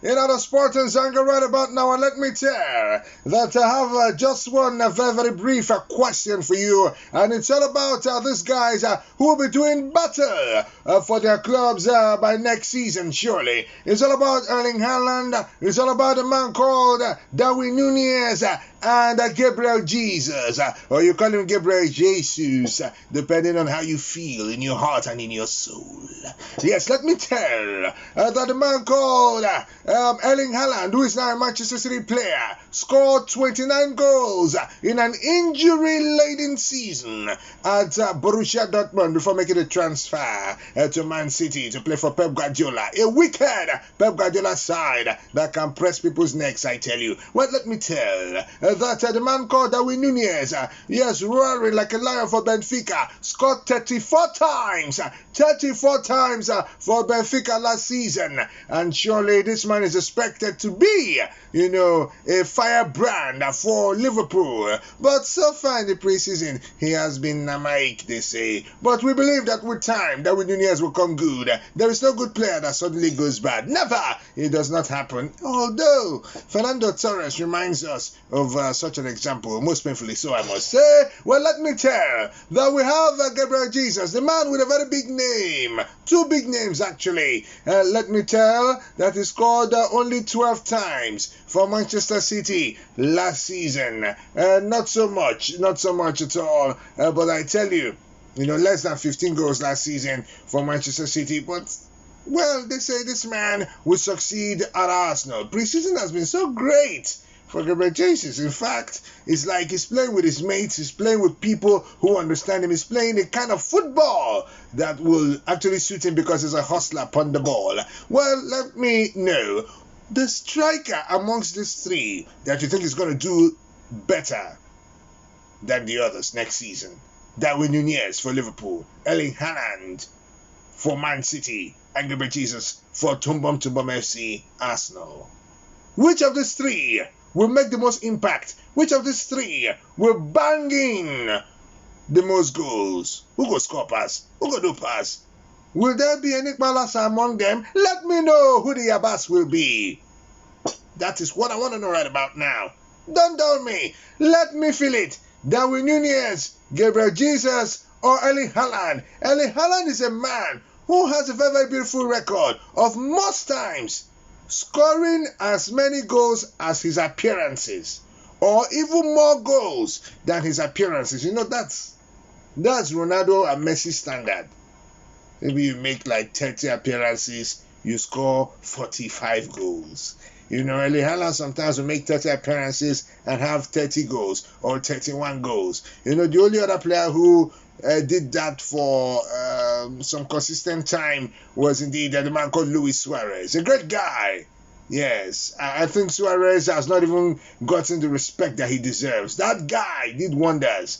in other sports and Zanga right about now, and let me tell that I have just one very, very brief question for you, and it's all about these guys who will be doing better for their clubs by next season, surely. It's all about Erling Haaland, it's all about a man called Darwin Nunez, and Gabriel Jesus, or you call him Gabriel Jesus, depending on how you feel in your heart and in your soul. Yes, let me tell that the man called Erling Haaland, who is now a Manchester City player, scored 29 goals in an injury-laden season at Borussia Dortmund before making a transfer to Man City to play for Pep Guardiola. A wicked Pep Guardiola side that can press people's necks, I tell you. Well, let me tell that the man called Darwin Nunez, yes, roaring like a lion for Benfica, scored 34 times for Benfica last season, and surely this man is expected to be, a firebrand for Liverpool. But so far in the preseason, he has been Namaik, they say. But we believe that with time, Darwin Nunez will come good. There is no good player that suddenly goes bad. Never! It does not happen. Although, Fernando Torres reminds us of such an example, most painfully so, I must say. Well, let me tell that we have Gabriel Jesus, the man with a very big name. Two big names, actually. Let me tell that he scored only 12 times for Manchester City last season. Not so much at all. But I tell you, less than 15 goals last season for Manchester City. But, well, they say this man will succeed at Arsenal. Preseason has been so great for Gabriel Jesus. In fact, it's like he's playing with his mates, he's playing with people who understand him, he's playing the kind of football that will actually suit him because he's a hustler upon the ball. Well, let me know the striker amongst these three that you think is going to do better than the others next season. Darwin Nunez for Liverpool, Erling Haaland for Man City, and Gabriel Jesus for Tumbum FC Arsenal. Which of these three will make the most impact? Which of these three will bang in the most goals? Who go score pass? Who go do pass? Will there be any balance among them? Let me know who the Abbas will be. That is what I want to know right about now. Don't doubt me. Let me feel it. Darwin Nunez, Gabriel Jesus, or Erling Haaland. Erling Haaland is a man who has a very, very beautiful record of most times scoring as many goals as his appearances, or even more goals than his appearances. That's Ronaldo and Messi standard. Maybe you make like 30 appearances, you score 45 goals. Erling Haaland sometimes will make 30 appearances and have 30 goals or 31 goals. The only other player who did that for some consistent time was indeed the man called Luis Suarez. A great guy. Yes, I think Suarez has not even gotten the respect that he deserves. That guy did wonders.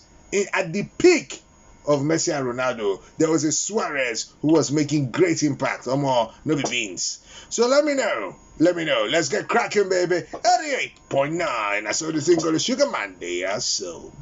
At the peak of Messi and Ronaldo, there was a Suarez who was making great impact. No more, no be beans. So let me know. Let's get cracking, baby. 88.9. I saw the thing called the Sugar Man. They are so.